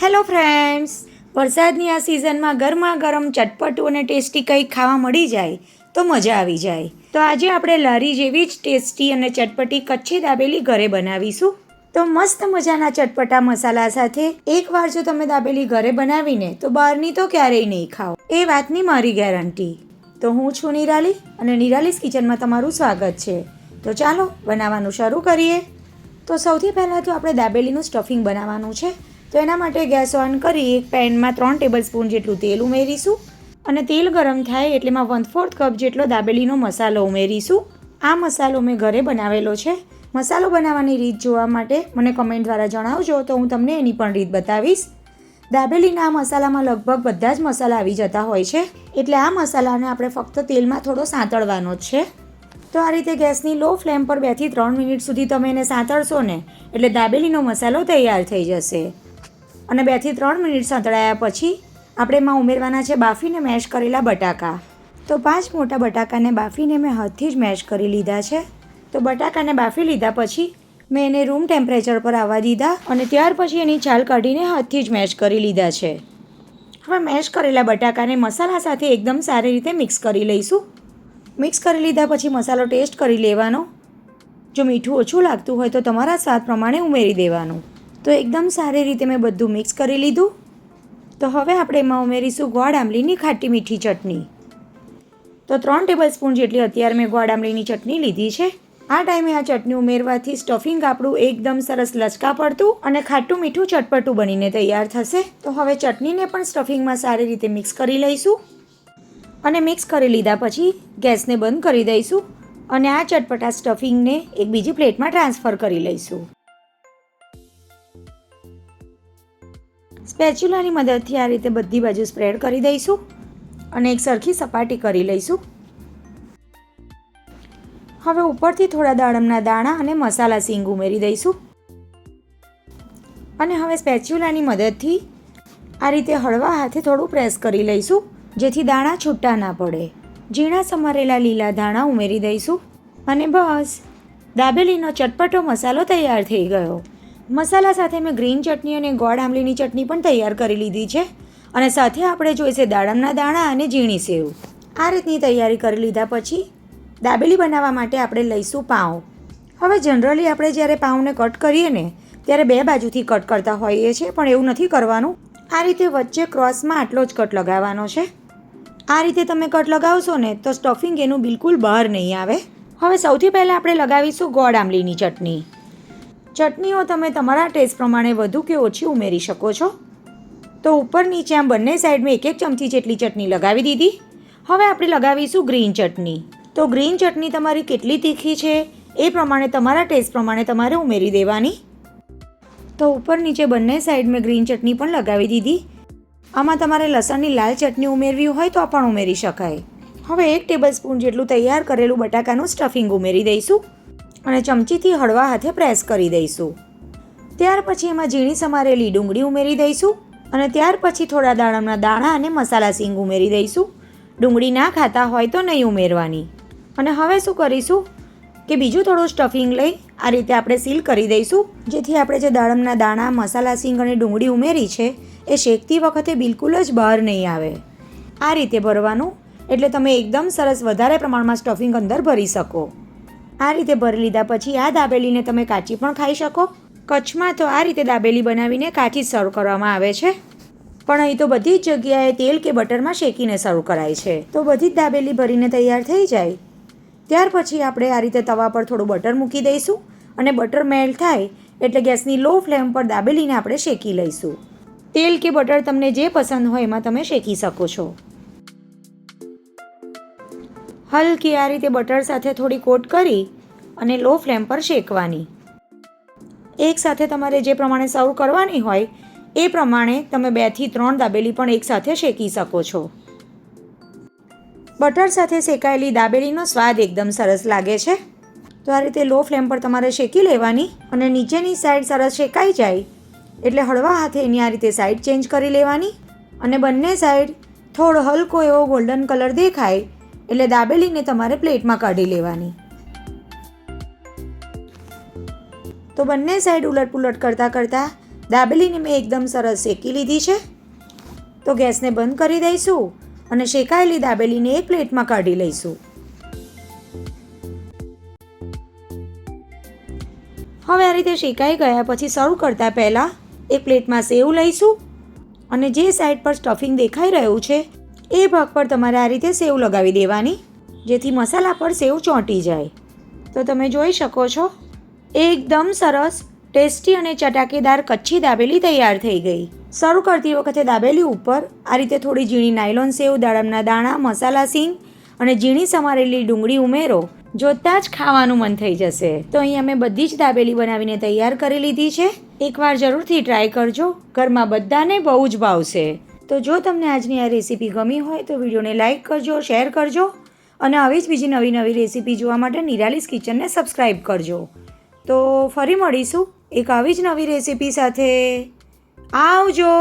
Hello friends, વરસાદની આ સિઝનમાં ગરમા ગરમ ચટપટું અને ટેસ્ટી કંઈક ખાવા મળી જાય તો મજા આવી જાય. તો આજે આપણે લારી જેવી જ ટેસ્ટી અને ચટપટી કચ્છી દાબેલી ઘરે બનાવીશું. તો મસ્ત મજાના ચટપટા મસાલા સાથે એકવાર જો તમે દાબેલી ઘરે બનાવીને તો બહારની તો ક્યારેય નહીં ખાઓ, એ વાતની મારી ગેરંટી. તો હું છું નિરાલી અને નિરાલીસ કિચનમાં તમારું સ્વાગત છે. તો ચાલો બનાવવાનું શરૂ કરીએ. તો સૌથી પહેલાં તો આપણે દાબેલીનું સ્ટફિંગ બનાવવાનું છે. તો એના માટે ગેસ ઓન કરી એક પેનમાં 3 ટેબલસ્પૂન જેટલું તેલ ઉમેરીશું અને તેલ ગરમ થાય એટલે એમાં 1/4 કપ જેટલો દાબેલીનો મસાલો ઉમેરીશું. આ મસાલો મેં ઘરે બનાવેલો છે. મસાલો બનાવવાની રીત જોવા માટે મને કમેન્ટ દ્વારા જણાવજો તો હું તમને એની પણ રીત બતાવીશ. દાબેલીના આ મસાલામાં લગભગ બધા જ મસાલા આવી જતા હોય છે, એટલે આ મસાલાને આપણે ફક્ત તેલમાં થોડો સાંતળવાનો જ છે. તો આ રીતે ગેસની લો ફ્લેમ પર 2 થી 3 મિનિટ સુધી તમે એને સાંતળશો ને એટલે દાબેલીનો મસાલો તૈયાર થઈ જશે. અને 2 થી 3 મિનિટ સાંતળાયા પછી આપણે એમાં ઉમેરવાના છે બાફીને મેશ કરેલા બટાકા. તો 5 મોટા બટાકાને બાફીને મેં હાથથી જ મેશ કરી લીધા છે. તો બટાકાને બાફી લીધા પછી મેં એને રૂમ ટેમ્પરેચર પર આવવા દીધા અને ત્યાર પછી એની છાલ કાઢીને હાથથી જ મેશ કરી લીધા છે. હવે મેશ કરેલા બટાકાને મસાલા સાથે એકદમ સારી રીતે મિક્સ કરી લઈશું. મિક્સ કરી લીધા પછી મસાલો ટેસ્ટ કરી લેવાનો. જો મીઠું ઓછું લાગતું હોય તો તમારા સ્વાદ પ્રમાણે ઉમેરી દેવાનું. તો એકદમ સારી રીતે મેં બધું મિક્સ કરી લીધું. તો હવે આપણે એમાં ઉમેરીશું ગોળ આંબલીની ખાટી મીઠી ચટણી. તો 3 ટેબલસ્પૂન જેટલી અત્યારે મેં ગોળ આંબલીની ચટણી લીધી છે. આ ટાઈમે આ ચટણી ઉમેરવાથી સ્ટફિંગ આપણું એકદમ સરસ લચકા પડતું અને ખાટું મીઠું ચટપટું બનીને તૈયાર થશે. તો હવે ચટણીને પણ સ્ટફિંગમાં સારી રીતે મિક્સ કરી લઈશું અને મિક્સ કરી લીધા પછી ગેસને બંધ કરી દઈશું અને આ ચટપટા સ્ટફિંગને એક બીજી પ્લેટમાં ટ્રાન્સફર કરી લઈશું. સ્પેચ્યુલાની મદદથી આ રીતે બધી બાજુ સ્પ્રેડ કરી દઈશું અને એક સરખી સપાટી કરી લઈશું. હવે ઉપરથી થોડા દાડમના દાણા અને મસાલા સીંગ ઉમેરી દઈશું અને હવે સ્પેચ્યુલાની મદદથી આ રીતે હળવા હાથે થોડું પ્રેસ કરી લઈશું જેથી દાણા છૂટા ના પડે. ઝીણા સમારેલા લીલા દાણા ઉમેરી દઈશું અને બસ દાબેલીનો ચટપટો મસાલો તૈયાર થઈ ગયો. મસાલા સાથે મેં ગ્રીન ચટણી અને ગોળ આંબલીની ચટણી પણ તૈયાર કરી લીધી છે અને સાથે આપણે જોઈશે દાડમના દાણા અને ઝીણી સેવ. આ રીતની તૈયારી કરી લીધા પછી દાબેલી બનાવવા માટે આપણે લઈશું પાઉં. હવે જનરલી આપણે જ્યારે પાઉંને કટ કરીએ ને ત્યારે 2 બાજુથી કટ કરતા હોઈએ છીએ, પણ એવું નથી કરવાનું. આ રીતે વચ્ચે ક્રોસમાં આટલો જ કટ લગાવવાનો છે. આ રીતે તમે કટ લગાવશો ને તો સ્ટફિંગ એનું બિલકુલ બહાર નહીં આવે. હવે સૌથી પહેલાં આપણે લગાવીશું ગોળ આંબલીની ચટણી. ચટણીઓ તમે તમારા ટેસ્ટ પ્રમાણે વધુ કે ઓછી ઉમેરી શકો છો. તો ઉપર નીચે આમ બંને સાઈડમાં 1 ચમચી જેટલી ચટણી લગાવી દીધી. હવે આપણે લગાવીશું ગ્રીન ચટણી. તો ગ્રીન ચટણી તમારી કેટલી તીખી છે એ પ્રમાણે તમારા ટેસ્ટ પ્રમાણે તમારે ઉમેરી દેવાની. તો ઉપર નીચે બંને સાઈડ મેં ગ્રીન ચટણી પણ લગાવી દીધી. આમાં તમારે લસણની લાલ ચટણી ઉમેરવી હોય તો પણ ઉમેરી શકાય. હવે 1 ટેબલસ્પૂન જેટલું તૈયાર કરેલું બટાકાનું સ્ટફિંગ ઉમેરી દઈશું અને ચમચીથી હળવા હાથે પ્રેસ કરી દઈશું. ત્યાર પછી એમાં ઝીણી સમારેલી ડુંગળી ઉમેરી દઈશું અને ત્યાર પછી થોડા દાડમના દાણા અને મસાલા સીંગ ઉમેરી દઈશું. ડુંગળી ના ખાતા હોય તો નહીં ઉમેરવાની. અને હવે શું કરીશું કે બીજું થોડું સ્ટફિંગ લઈ આ રીતે આપણે સીલ કરી દઈશું જેથી આપણે જે દાડમના દાણા, મસાલા સીંગ અને ડુંગળી ઉમેરી છે એ શેકતી વખતે બિલકુલ જ બહાર નહીં આવે. આ રીતે ભરવાનું એટલે તમે એકદમ સરસ વધારે પ્રમાણમાં સ્ટફિંગ અંદર ભરી શકો. આ રીતે ભરી લીધા પછી આ દાબેલીને તમે કાચી પણ ખાઈ શકો. કચ્છમાં તો આ રીતે દાબેલી બનાવીને કાચી સર્વ કરવામાં આવે છે, પણ અહીં તો બધી જ જગ્યાએ તેલ કે બટરમાં શેકીને સર્વ કરાય છે. તો બધી જ દાબેલી ભરીને તૈયાર થઈ જાય ત્યાર પછી આપણે આ રીતે તવા પર થોડું બટર મૂકી દઈશું અને બટર મેલ્ટ થાય એટલે ગેસની લો ફ્લેમ પર દાબેલીને આપણે શેકી લઈશું. તેલ કે બટર તમને જે પસંદ હોય એમાં તમે શેકી શકો છો. હલકી આ રીતે બટર સાથે થોડી કોટ કરી અને લો ફ્લેમ પર શેકવાની. એક સાથે તમારે જે પ્રમાણે સર્વ કરવાની હોય એ પ્રમાણે તમે 2 થી 3 દાબેલી પણ એકસાથે શેકી શકો છો. બટર સાથે શેકાયેલી દાબેલીનો સ્વાદ એકદમ સરસ લાગે છે. તો આ રીતે લો ફ્લેમ પર તમારે શેકી લેવાની અને નીચેની સાઈડ સરસ શેકાઈ જાય એટલે હળવા હાથે એની આ રીતે સાઈડ ચેન્જ કરી લેવાની અને બંને સાઈડ થોડો હલકો એવો ગોલ્ડન કલર દેખાય એટલે દાબેલીને તમારે પ્લેટમાં કાઢી લેવાની. તો બંને સાઈડ ઉલટપુલટ કરતાં કરતાં દાબેલીને મેં એકદમ સરસ શેકી લીધી છે. તો ગેસને બંધ કરી દઈશું અને શેકાયેલી દાબેલીને એક પ્લેટમાં કાઢી લઈશું. હવે આ રીતે શેકાઈ ગયા પછી સર્વ કરતાં પહેલાં એક પ્લેટમાં સેવ લઈશું અને જે સાઈડ પર સ્ટફિંગ દેખાઈ રહ્યું છે એ ભાગ પર તમારે આ રીતે સેવ લગાવી દેવાની, જેથી મસાલા પર સેવ ચોંટી જાય. તો તમે જોઈ શકો છો એકદમ સરસ ટેસ્ટી અને ચટાકેદાર કચ્છી દાબેલી તૈયાર થઈ ગઈ. સર્વ કરતી વખતે દાબેલી ઉપર આ રીતે થોડી ઝીણી નાયલોન સેવ, દાડમના દાણા, મસાલા સીંગ અને ઝીણી સમારેલી ડુંગળી ઉમેરો. જોતાં જ ખાવાનું મન થઈ જશે. તો અહીં અમે બધી જ દાબેલી બનાવીને તૈયાર કરી લીધી છે. એકવાર જરૂરથી ટ્રાય કરજો, ઘરમાં બધાને બહુ જ ભાવશે. તો જો તમને આજની આ રેસીપી ગમી હોય તો વિડીયોને લાઇક કરજો, શેર કરજો અને આવી જ બીજી નવી નવી રેસીપી જોવા માટે નિરાલીસ કિચનને સબસ્ક્રાઈબ કરજો. તો ફરી મળીશું એક આવી જ નવી રેસીપી સાથે. આવજો.